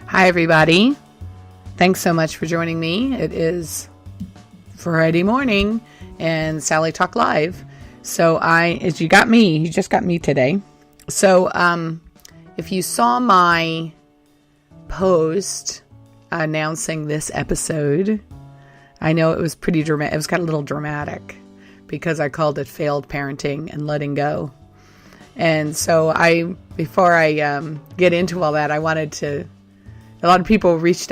Hi, everybody. Thanks so much for joining me. It is Friday morning and Sally Talk Live. So you just got me today. So if you saw my post announcing this episode, I know it was pretty dramatic. It was kind of a little dramatic because I called it Failed Parenting and Letting Go. And so before I get into all that, a couple of people reached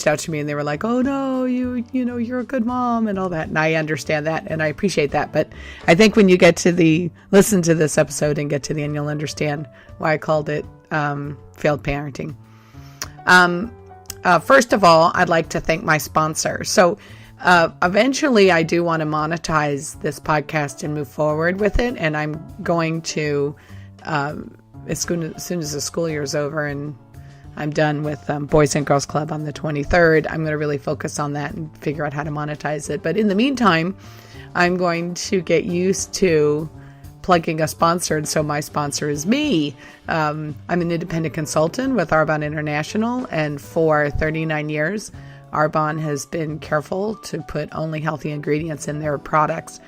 out to me and they were like, oh no, you're a good mom and all that. And I understand that and I appreciate that. But I think when you get to listen to this episode and get to the end, you'll understand why I called it Failed Parenting. First of all, I'd like to thank my sponsor. So eventually I do want to monetize this podcast and move forward with it. And I'm going to, as soon as the school year is over and I'm done with Boys and Girls Club on the 23rd, I'm going to really focus on that and figure out how to monetize it. But in the meantime, I'm going to get used to plugging a sponsor. And so my sponsor is me. I'm an independent consultant with Arbonne International. And for 39 years, Arbonne has been careful to put only healthy ingredients in their products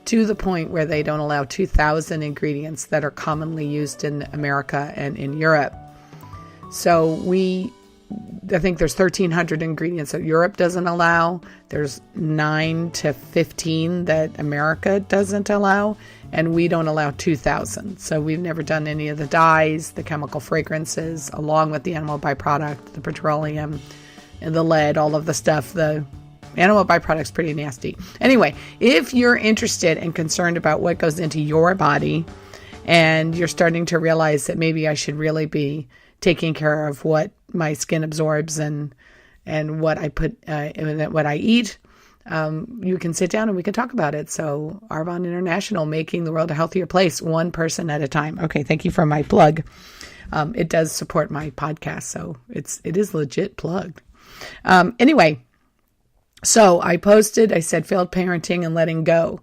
to the point where they don't allow 2,000 ingredients that are commonly used in America and in Europe. So I think there's 1,300 ingredients that Europe doesn't allow. There's 9 to 15 that America doesn't allow, and we don't allow 2,000. So we've never done any of the dyes, the chemical fragrances, along with the animal byproduct, the petroleum, and the lead, all of the stuff. The animal byproduct's pretty nasty. Anyway, if you're interested and concerned about what goes into your body, and you're starting to realize that maybe I should really be taking care of what my skin absorbs and what I put what I eat, you can sit down and we can talk about it. So Arbonne International, making the world a healthier place, one person at a time. Okay, thank you for my plug. It does support my podcast, so it is legit plugged. Anyway, so I said Failed Parenting and Letting Go.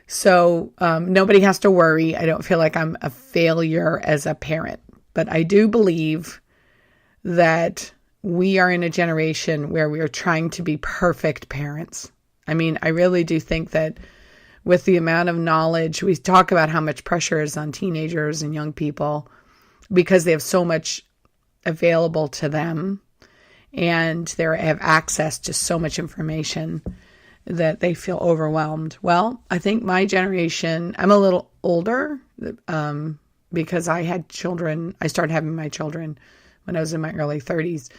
So nobody has to worry. I don't feel like I'm a failure as a parent. But I do believe that we are in a generation where we are trying to be perfect parents. I mean, I really do think that with the amount of knowledge, we talk about how much pressure is on teenagers and young people because they have so much available to them and they have access to so much information that they feel overwhelmed. Well, I think my generation, I'm a little older, because I had children. I started having my children when I was in my early 30s,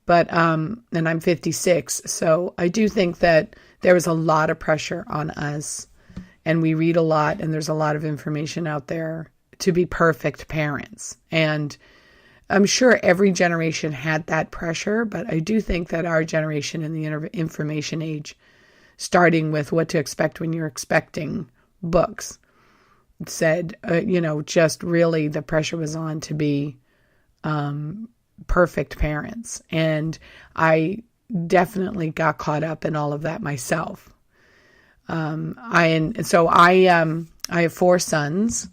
but, and I'm 56. So I do think that there was a lot of pressure on us and we read a lot and there's a lot of information out there to be perfect parents. And I'm sure every generation had that pressure, but I do think that our generation in the information age, starting with What to Expect When You're Expecting books, said, just really the pressure was on to be perfect parents. And I definitely got caught up in all of that myself. I have 4 sons,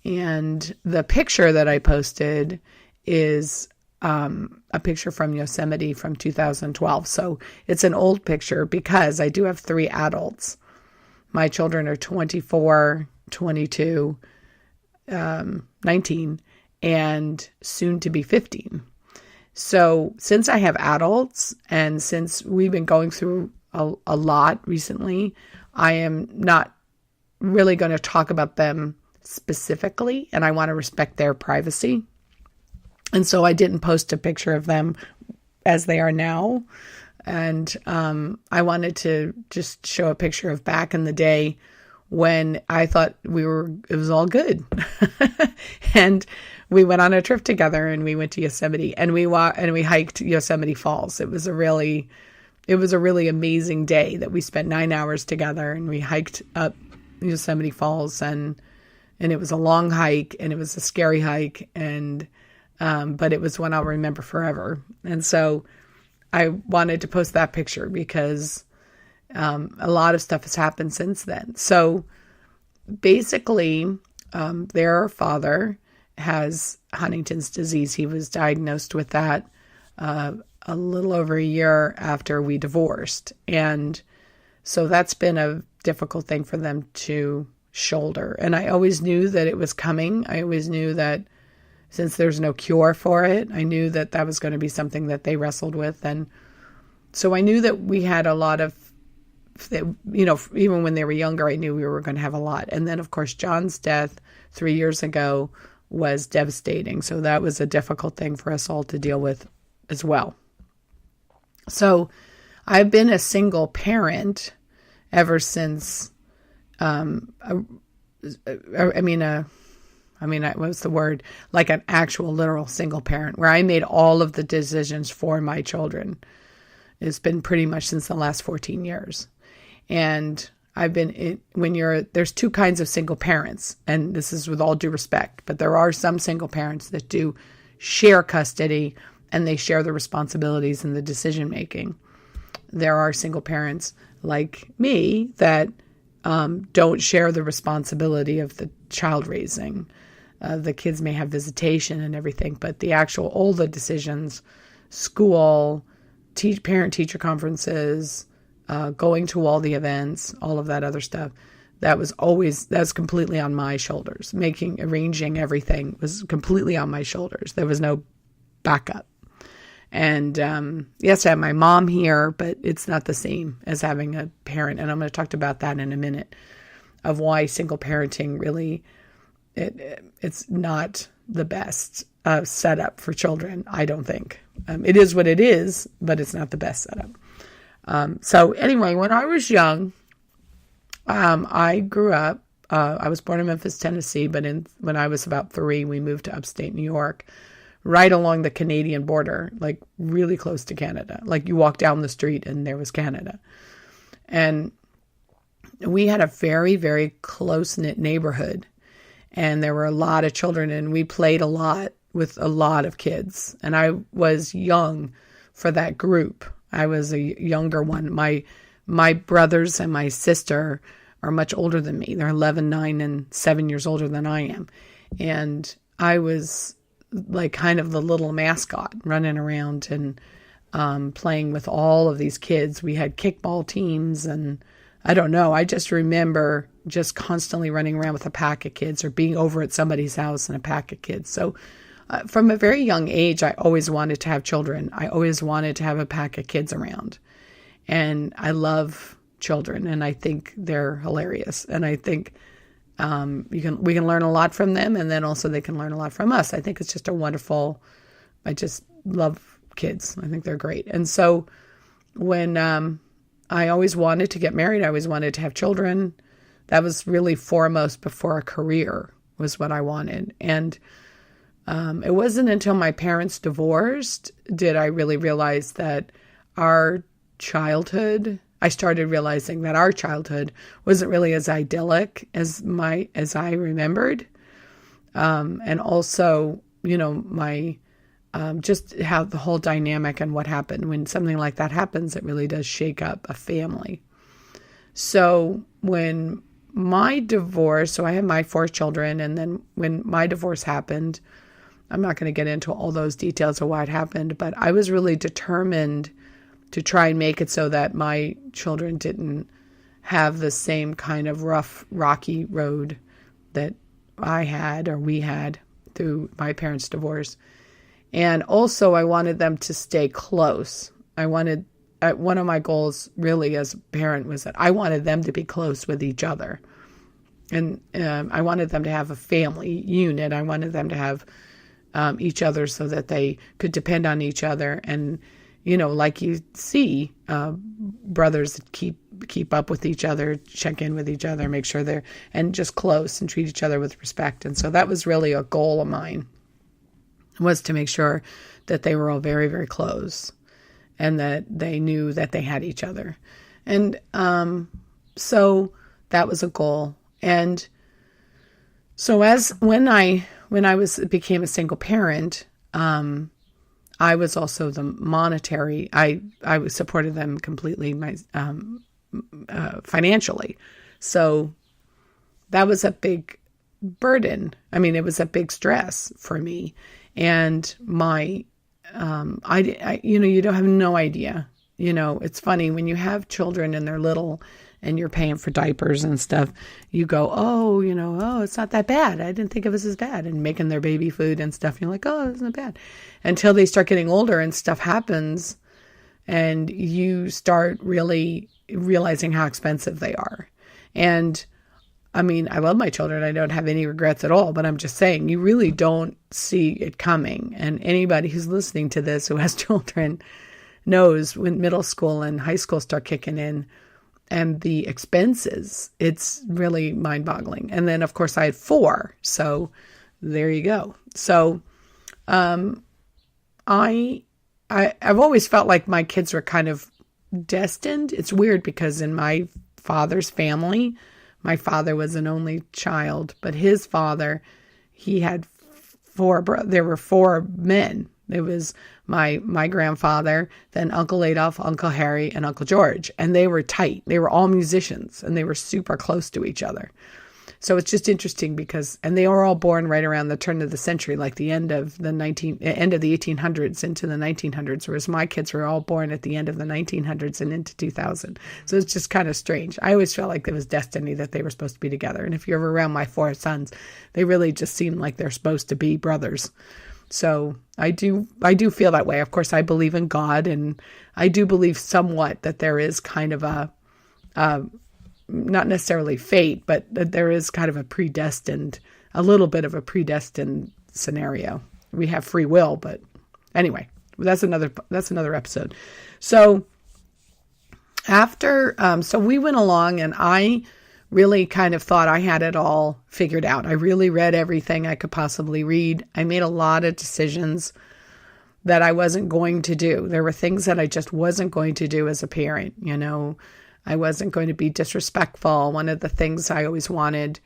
and the picture that I posted is a picture from Yosemite from 2012. So it's an old picture because I do have 3 adults. My children are 24, 22, 19, and soon to be 15. So since I have adults and since we've been going through a lot recently, I am not really going to talk about them specifically, and I want to respect their privacy. And so I didn't post a picture of them as they are now. And I wanted to just show a picture of back in the day when I thought it was all good. And we went on a trip together and we went to Yosemite and we hiked Yosemite Falls. It was a really amazing day that we spent 9 hours together and we hiked up Yosemite Falls and it was a long hike and it was a scary hike but it was one I'll remember forever. And so I wanted to post that picture because a lot of stuff has happened since then. So basically, their father has Huntington's disease. He was diagnosed with that a little over a year after we divorced. And so that's been a difficult thing for them to shoulder. And I always knew that it was coming. I always knew that since there's no cure for it, I knew that that was going to be something that they wrestled with. And so I knew that we had a lot of, even when they were younger, I knew we were going to have a lot. And then, of course, John's death 3 years ago was devastating. So that was a difficult thing for us all to deal with as well. So I've been a single parent ever since, what's the word? Like an actual literal single parent where I made all of the decisions for my children. It's been pretty much since the last 14 years. And there's two kinds of single parents, and this is with all due respect, but there are some single parents that do share custody and they share the responsibilities and the decision making. There are single parents like me that don't share the responsibility of the child raising. The kids may have visitation and everything, but all the decisions, school, parent-teacher conferences, going to all the events, all of that other stuff, that's completely on my shoulders. Arranging everything was completely on my shoulders. There was no backup. And yes, I have my mom here, but it's not the same as having a parent. And I'm going to talk about that in a minute, of why single parenting really, it's not the best setup for children, I don't think. It is what it is, but it's not the best setup. So anyway, when I was young, I grew up, I was born in Memphis, Tennessee, but when I was about 3, we moved to upstate New York, right along the Canadian border, like really close to Canada. Like you walk down the street and there was Canada. And we had a very, very close-knit neighborhood. And there were a lot of children, and we played a lot with a lot of kids. And I was young for that group. I was a younger one. My brothers and my sister are much older than me. They're 11, 9, and 7 years older than I am. And I was like kind of the little mascot running around and playing with all of these kids. We had kickball teams, and I don't know. I just remember just constantly running around with a pack of kids or being over at somebody's house and a pack of kids. So from a very young age, I always wanted to have children. I always wanted to have a pack of kids around. And I love children, and I think they're hilarious. And I think we can learn a lot from them, and then also they can learn a lot from us. I think it's just I just love kids. I think they're great. And so when I always wanted to get married, I always wanted to have children. That was really foremost before a career was what I wanted. And it wasn't until my parents divorced did I really realize that I started realizing that our childhood wasn't really as idyllic as I remembered. And also, just how the whole dynamic and what happened when something like that happens, it really does shake up a family. So when my divorce, so I had my 4 children, and then when my divorce happened, I'm not going to get into all those details of why it happened, but I was really determined to try and make it so that my children didn't have the same kind of rough, rocky road that I had or we had through my parents' divorce. And also I wanted them to stay close. One of my goals really as a parent was that I wanted them to be close with each other. And I wanted them to have a family unit. I wanted them to have each other so that they could depend on each other. And, like you see, brothers that keep up with each other, check in with each other, make sure and just close and treat each other with respect. And so that was really a goal of mine, was to make sure that they were all very, very close and that they knew that they had each other. And so that was a goal. And so when I became a single parent, I was also the monetary. I supported them completely financially. So that was a big burden. I mean, it was a big stress for me. And my, you don't have no idea. It's funny when you have children and they're little and you're paying for diapers and stuff, you go, oh, it's not that bad. I didn't think it was as bad. And making their baby food and stuff. And you're like, oh, it's not bad. Until they start getting older and stuff happens and you start really realizing how expensive they are. And I mean, I love my children. I don't have any regrets at all, but I'm just saying you really don't see it coming. And anybody who's listening to this who has children knows when middle school and high school start kicking in and the expenses, it's really mind-boggling. And then, of course, I had 4. So there you go. So I've always felt like my kids were kind of destined. It's weird because in my father's family, my father was an only child, but his father, he had 4 there were 4 men. It was my grandfather, then Uncle Adolf, Uncle Harry, and Uncle George. And they were tight. They were all musicians, and they were super close to each other. So it's just interesting and they were all born right around the turn of the century, like the end of the 1800s into the 1900s, whereas my kids were all born at the end of the 1900s and into 2000. So it's just kind of strange. I always felt like it was destiny that they were supposed to be together. And if you're ever around my 4 sons, they really just seem like they're supposed to be brothers. So I do feel that way. Of course, I believe in God, and I do believe somewhat that there is kind of a not necessarily fate, but that there is kind of a little bit of a predestined scenario. We have free will, but anyway, that's another episode. So after, so we went along and I really kind of thought I had it all figured out. I really read everything I could possibly read. I made a lot of decisions that I wasn't going to do. There were things that I just wasn't going to do as a parent. I wasn't going to be disrespectful. One of the things I always wanted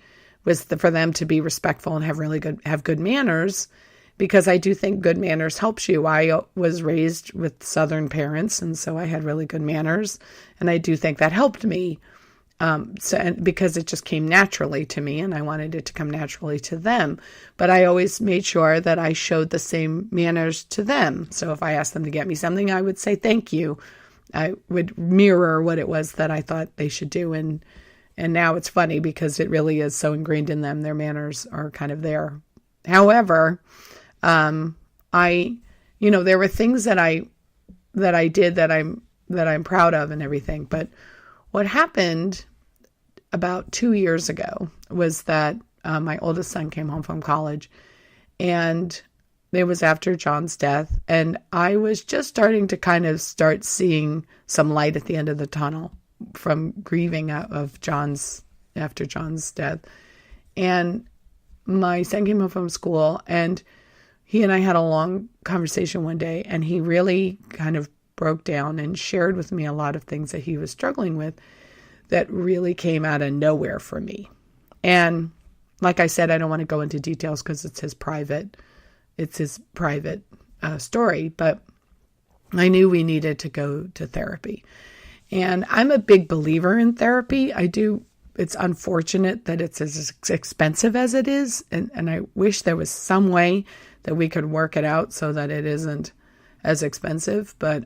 was for them to be respectful and have good manners, because I do think good manners helps you. I was raised with Southern parents, and so I had really good manners, and I do think that helped me. Because it just came naturally to me, and I wanted it to come naturally to them. But I always made sure that I showed the same manners to them. So if I asked them to get me something, I would say thank you. I would mirror what it was that I thought they should do. And now it's funny because it really is so ingrained in them. Their manners are kind of there. However, there were things that I did that I'm proud of and everything. But what happened about 2 years ago was that my oldest son came home from college, and it was after John's death, and I was just starting to kind of start seeing some light at the end of the tunnel from grieving after John's death. And my son came home from school, and he and I had a long conversation one day, and he really kind of broke down and shared with me a lot of things that he was struggling with that really came out of nowhere for me. And like I said, I don't want to go into details because it's his private story, but I knew we needed to go to therapy. And I'm a big believer in therapy. It's unfortunate that it's as expensive as it is. And I wish there was some way that we could work it out so that it isn't as expensive, but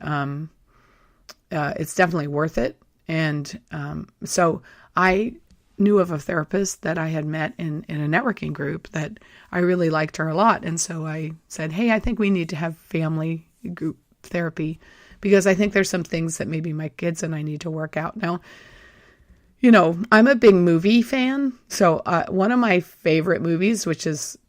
it's definitely worth it. And so I knew of a therapist that I had met in a networking group that I really liked her a lot. And so I said, hey, I think we need to have family group therapy because I think there's some things that maybe my kids and I need to work out. Now, I'm a big movie fan. So one of my favorite movies, which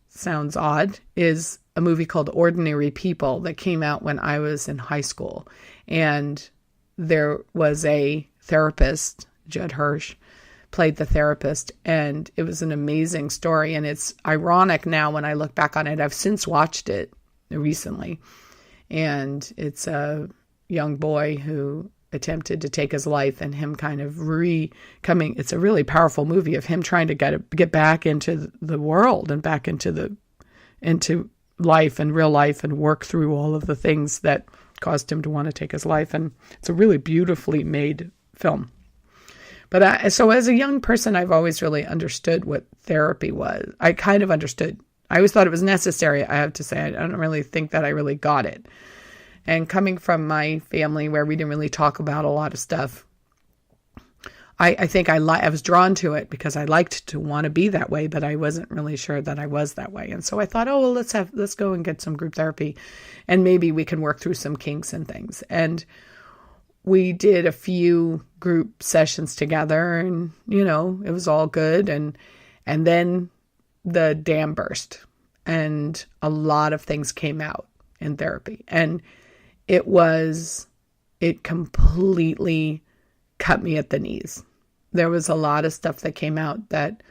sounds odd, is a movie called Ordinary People that came out when I was in high school. And there was a therapist, Judd Hirsch, played the therapist, and it was an amazing story. And it's ironic now when I look back on it. I've since watched it recently, and it's a young boy who attempted to take his life and him kind of coming. It's a really powerful movie of him trying to get back into the world and back into life and real life and work through all of the things that caused him to want to take his life. And it's a really beautifully made film. But so as a young person, I've always really understood what therapy was. I kind of understood. I always thought it was necessary, I have to say. I don't really think that I really got it. And coming from my family where we didn't really talk about a lot of stuff, I think I was drawn to it because I liked to want to be that way, but I wasn't really sure that I was that way. And so I thought, oh, well, let's go and get some group therapy, and maybe we can work through some kinks and things. And we did a few group sessions together, and it was all good. And then the dam burst, and a lot of things came out in therapy, and it completely cut me at the knees. There was a lot of stuff that came out that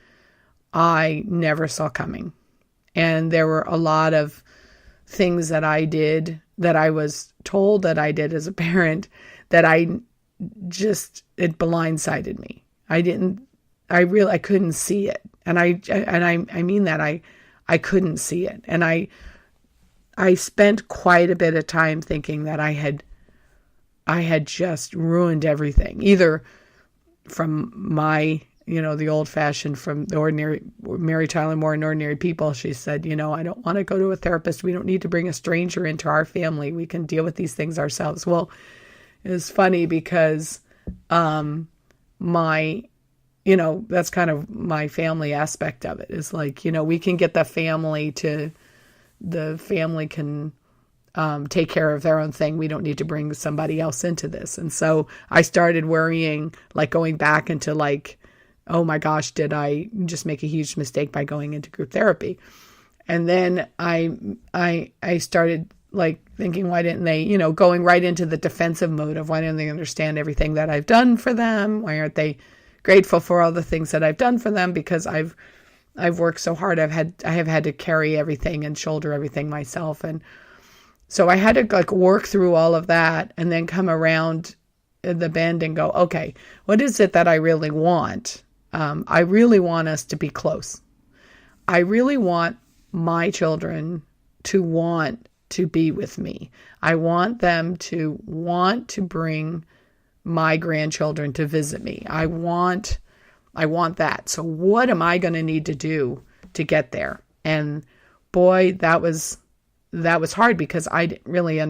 I never saw coming. And there were a lot of things that I did that I was told that I did as a parent that it blindsided me. I couldn't see it. And I mean that I couldn't see it. And I spent quite a bit of time thinking that I had just ruined everything, either from my, the old fashioned, from the ordinary, Mary Tyler Moore and Ordinary People. She said, I don't want to go to a therapist. We don't need to bring a stranger into our family. We can deal with these things ourselves. Well, it was funny because, that's kind of my family aspect of it, is like, we can get the family can take care of their own thing. We don't need to bring somebody else into this. And so I started worrying, like going back into like, oh my gosh, did I just make a huge mistake by going into group therapy? And then I started like thinking, why didn't they, going right into the defensive mode of why didn't they understand everything that I've done for them? Why aren't they grateful for all the things that I've done for them? Because I've worked so hard. I have had to carry everything and shoulder everything myself. And so I had to like work through all of that and then come around the bend and go, okay, what is it that I really want? I really want us to be close. I really want my children to want to be with me. I want them to want to bring my grandchildren to visit me. I want that. So what am I going to need to do to get there? And boy, that was hard because I didn't really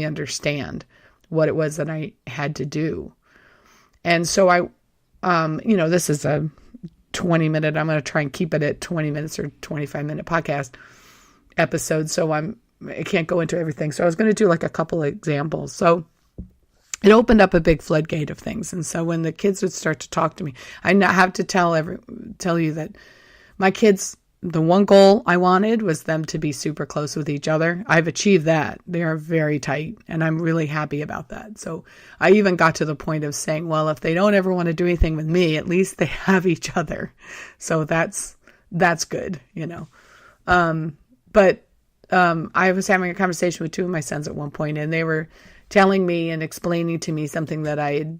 understand what it was that I had to do. And so this is a 20-minute, I'm going to try and keep it at 20 minutes or 25-minute podcast episode. So I can't go into everything. So I was going to do like a couple of examples. So it opened up a big floodgate of things. And so when the kids would start to talk to me, I have to tell you that my kids, the one goal I wanted was them to be super close with each other. I've achieved that. They are very tight, and I'm really happy about that. So I even got to the point of saying, well, if they don't ever want to do anything with me, at least they have each other. So that's good, But I was having a conversation with two of my sons at one point, and they were telling me and explaining to me something the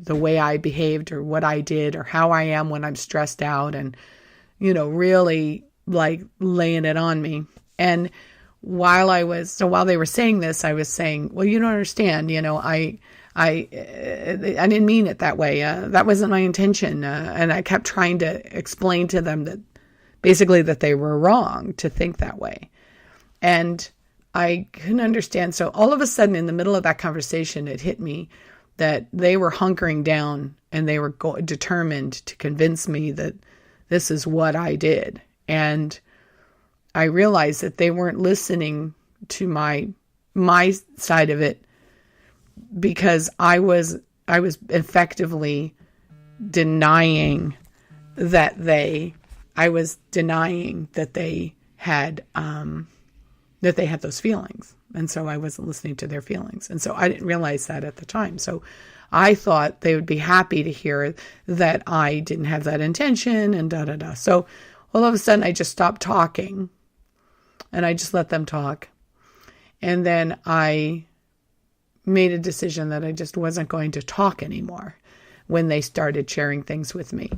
way I behaved or what I did or how I am when I'm stressed out, and really like laying it on me. And while they were saying this, I was saying, well, you don't understand, I didn't mean it that way. That wasn't my intention. And I kept trying to explain to them that basically that they were wrong to think that way. And I couldn't understand. So all of a sudden in the middle of that conversation, it hit me that they were hunkering down and they were determined to convince me that this is what I did. And I realized that they weren't listening to my side of it because I was effectively denying that they had those feelings. And so I wasn't listening to their feelings. And so I didn't realize that at the time. So I thought they would be happy to hear that I didn't have that intention and da-da-da. So all of a sudden I just stopped talking and I just let them talk. And then I made a decision that I just wasn't going to talk anymore when they started sharing things with me.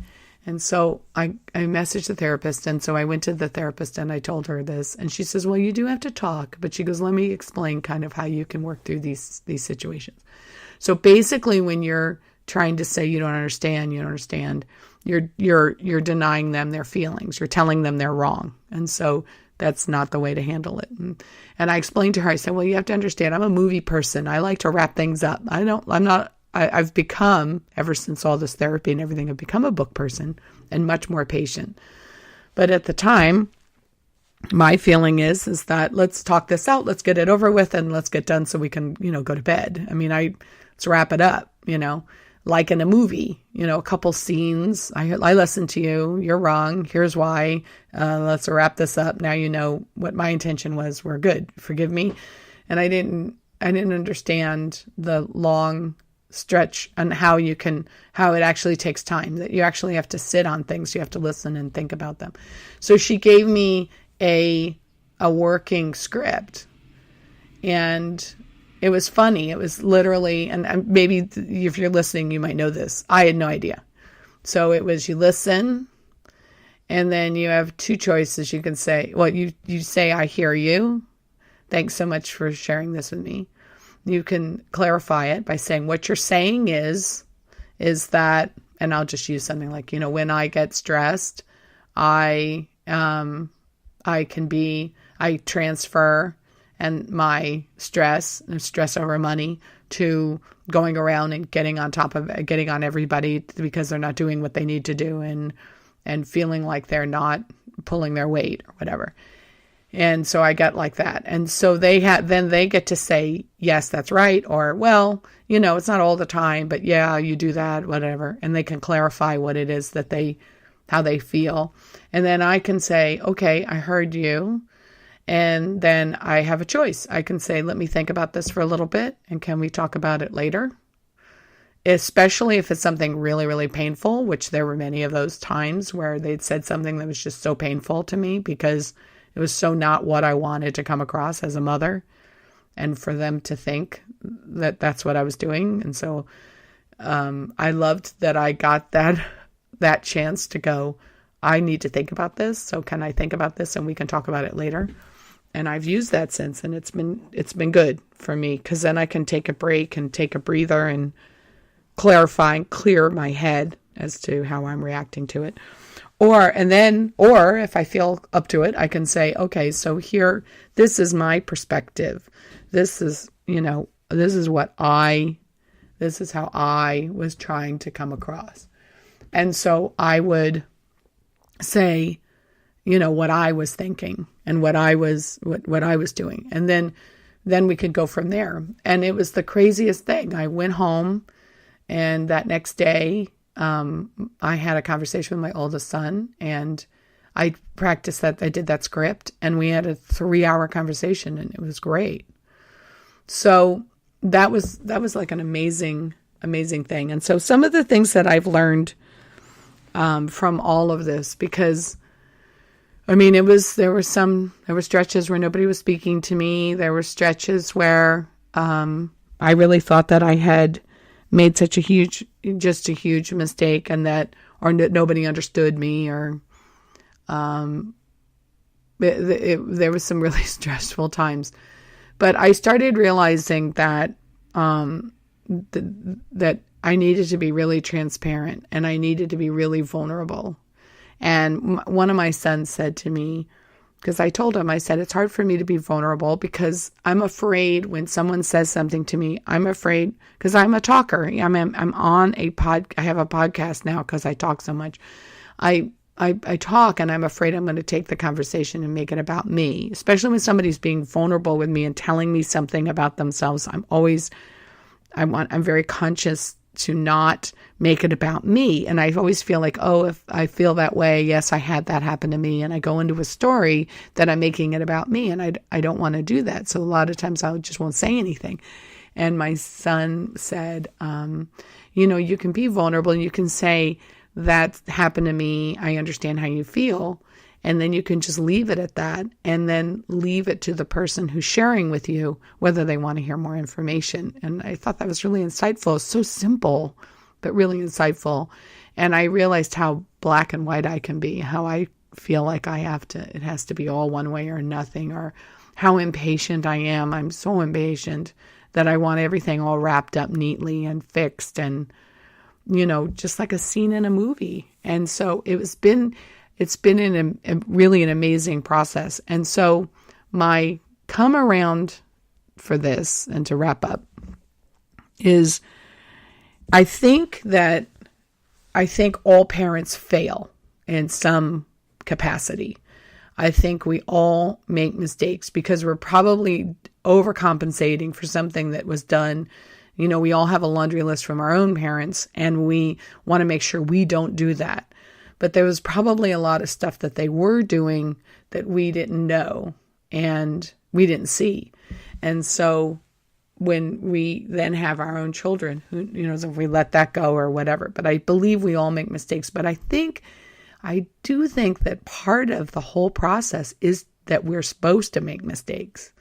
And so I messaged the therapist. And so I went to the therapist and I told her this. And she says, well, you do have to talk. But she goes, let me explain kind of how you can work through these situations. So basically, when you're trying to say you don't understand, you're denying them their feelings. You're telling them they're wrong. And so that's not the way to handle it. And I explained to her, I said, well, you have to understand, I'm a movie person. I like to wrap things up. I've become, ever since all this therapy and everything, I've become a book person and much more patient. But at the time, my feeling is that let's talk this out, let's get it over with, and let's get done so we can, go to bed. I mean, let's wrap it up, like in a movie, a couple scenes. I listened to you, you're wrong, here's why, let's wrap this up. Now you know what my intention was, we're good, forgive me. And I didn't understand the long stretch on how it actually takes time, that you actually have to sit on things, you have to listen and think about them. So she gave me a working script, and it was funny. It was literally, and maybe if you're listening, you might know this. I had no idea. So it was, you listen, and then you have two choices. You can say, well, you say, I hear you. Thanks so much for sharing this with me. You can clarify it by saying what you're saying is that, and I'll just use something like, when I get stressed, I transfer and my stress over money to going around and getting on everybody because they're not doing what they need to do and feeling like they're not pulling their weight or whatever. And so I get like that. And so they get to say, yes, that's right. Or, well, it's not all the time, but yeah, you do that, whatever. And they can clarify what it is how they feel. And then I can say, okay, I heard you. And then I have a choice. I can say, let me think about this for a little bit. And can we talk about it later? Especially if it's something really, really painful, which there were many of those times where they'd said something that was just so painful to me because it was so not what I wanted to come across as a mother, and for them to think that that's what I was doing. And so I loved that I got that chance to go, I need to think about this. So can I think about this and we can talk about it later? And I've used that since, and it's been good for me, because then I can take a break and take a breather and clarify and clear my head as to how I'm reacting to it. Or if I feel up to it, I can say, okay, so here, this is my perspective. This is how I was trying to come across. And so I would say, what I was thinking and what I was doing. And then we could go from there. And it was the craziest thing. I went home, and that next day, I had a conversation with my oldest son, and I practiced that. I did that script, and we had a 3-hour conversation, and it was great. So that was like an amazing thing. And so some of the things that I've learned from all of this, because there were stretches where nobody was speaking to me. There were stretches where I really thought that I had made such a huge mistake, and that nobody understood me, or there was some really stressful times. But I started realizing that that I needed to be really transparent, and I needed to be really vulnerable. And one of my sons said to me, because I told him, I said, it's hard for me to be vulnerable because I'm afraid when someone says something to me, I'm afraid, because I'm a talker. I'm on I have a podcast now because I talk so much. I talk, and I'm afraid I'm going to take the conversation and make it about me, especially when somebody's being vulnerable with me and telling me something about themselves. I'm very conscious to not make it about me. And I always feel like, if I feel that way, yes, I had that happen to me, and I go into a story that I'm making it about me, and I don't want to do that. So a lot of times I just won't say anything. And my son said, you can be vulnerable, and you can say, that happened to me, I understand how you feel. And then you can just leave it at that, and then leave it to the person who's sharing with you whether they want to hear more information. And I thought that was really insightful. It's so simple, but really insightful. And I realized how black and white I can be, how I feel like it has to be all one way or nothing, or how impatient I am. I'm so impatient that I want everything all wrapped up neatly and fixed and, just like a scene in a movie. And so it's been really an amazing process. And so my come around for this, and to wrap up, is I think all parents fail in some capacity. I think we all make mistakes because we're probably overcompensating for something that was done. We all have a laundry list from our own parents, and we want to make sure we don't do that. But there was probably a lot of stuff that they were doing that we didn't know and we didn't see. And so when we then have our own children, who, if we let that go or whatever, but I believe we all make mistakes. But I do think that part of the whole process is that we're supposed to make mistakes.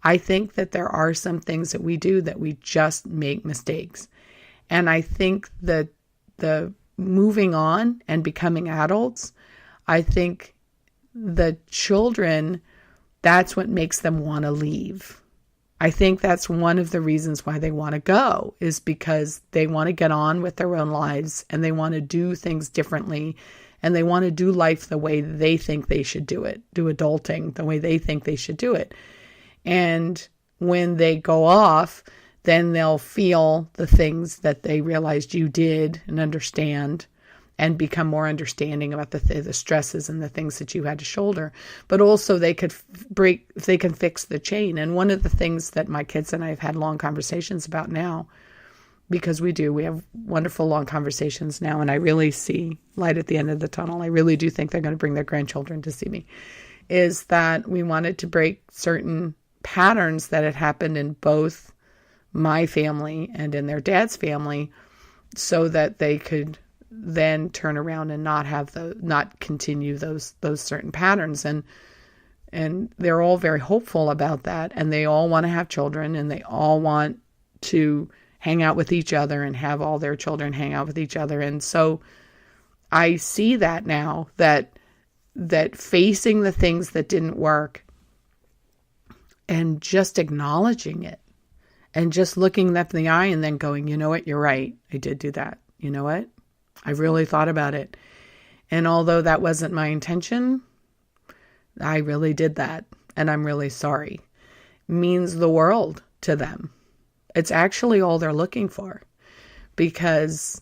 I think that there are some things that we do that we just make mistakes. And I think that the moving on and becoming adults, I think the children, that's what makes them want to leave. I think that's one of the reasons why they want to go, is because they want to get on with their own lives and they want to do things differently, and they want to do life the way they think they should do it, do adulting the way they think they should do it. And when they go off, then they'll feel the things that they realized you did and understand, and become more understanding about the stresses and the things that you had to shoulder. But also they can fix the chain. And one of the things that my kids and I have had long conversations about now, because we have wonderful long conversations now, and I really see light at the end of the tunnel. I really do think they're going to bring their grandchildren to see me, is that we wanted to break certain patterns that had happened in both my family and in their dad's family, so that they could then turn around and not continue those certain patterns. And they're all very hopeful about that, and they all want to have children, and they all want to hang out with each other and have all their children hang out with each other. And so I see that now, that facing the things that didn't work and just acknowledging it and just looking them in the eye and then going, you know what, you're right. I did do that. You know what? I really thought about it. And although that wasn't my intention, I really did that. And I'm really sorry. Means the world to them. It's actually all they're looking for, because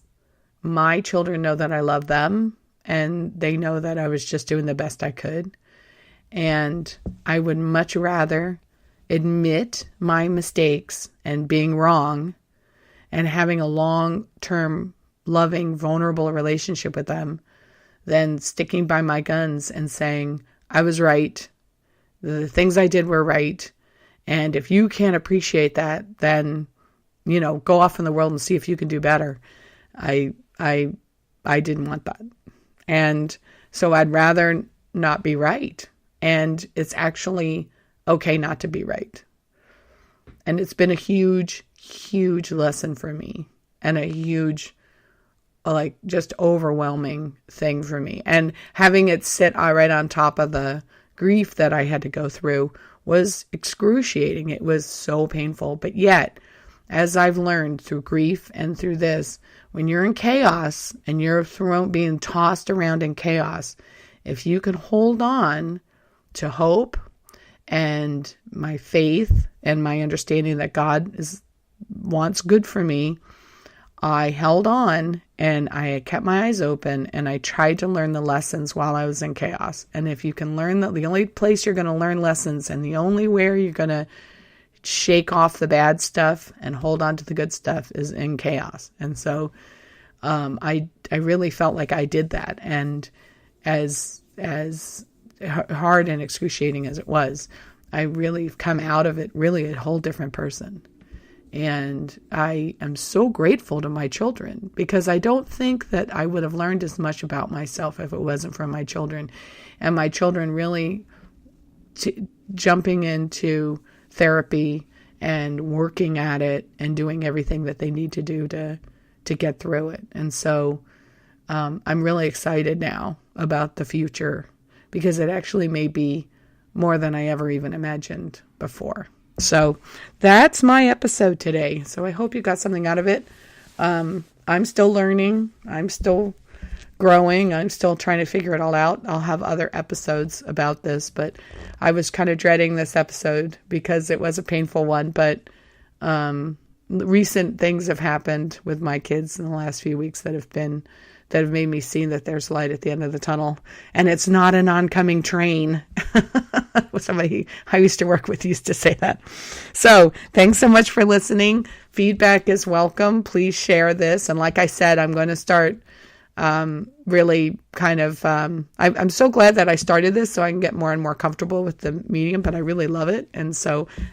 my children know that I love them, and they know that I was just doing the best I could. And I would much rather admit my mistakes and being wrong and having a long-term, loving, vulnerable relationship with them than sticking by my guns and saying, I was right. The things I did were right. And if you can't appreciate that, then, go off in the world and see if you can do better. I didn't want that. And so I'd rather not be right. And it's actually okay not to be right. And it's been a huge, huge lesson for me, and a huge, just overwhelming thing for me. And having it sit right on top of the grief that I had to go through was excruciating. It was so painful. But yet, as I've learned through grief and through this, when you're in chaos and you're being tossed around in chaos, if you can hold on to hope and my faith and my understanding that God wants good for me, I held on and I kept my eyes open, and I tried to learn the lessons while I was in chaos. And if you can learn that, the only place you're going to learn lessons and the only where you're going to shake off the bad stuff and hold on to the good stuff is in chaos. And so I really felt like I did that. And as hard and excruciating as it was, I really come out of it really a whole different person. And I am so grateful to my children, because I don't think that I would have learned as much about myself if it wasn't for my children. And my children really jumping into therapy and working at it and doing everything that they need to do to get through it. And so I'm really excited now about the future because it actually may be more than I ever even imagined before. So that's my episode today. So I hope you got something out of it. I'm still learning. I'm still growing. I'm still trying to figure it all out. I'll have other episodes about this, but I was kind of dreading this episode because it was a painful one. But recent things have happened with my kids in the last few weeks that have made me see that there's light at the end of the tunnel, and it's not an oncoming train. Somebody I used to work with used to say that. So thanks so much for listening. Feedback is welcome. Please share this. And like I said, I'm going to start really kind of, I'm so glad that I started this so I can get more and more comfortable with the medium, but I really love it. And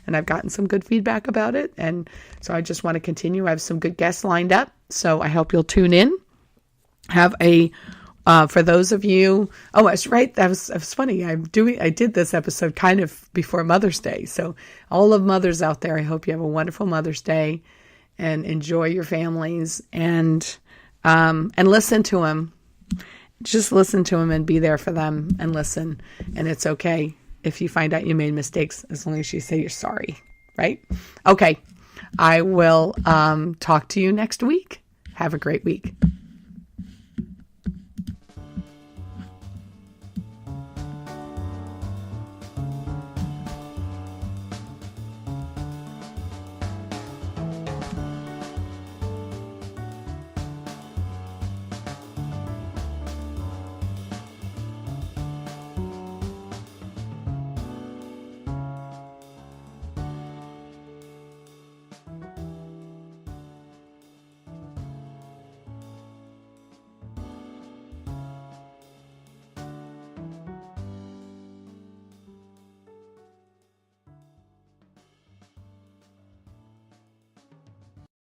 I've gotten some good feedback about it. And so I just want to continue. I have some good guests lined up. So I hope you'll tune in. Have a, for those of you, that's right. That was funny. I did this episode kind of before Mother's Day. So all of mothers out there, I hope you have a wonderful Mother's Day and enjoy your families and listen to them. Just listen to them and be there for them and listen. And it's okay if you find out you made mistakes, as long as you say you're sorry, right? Okay. I will talk to you next week. Have a great week.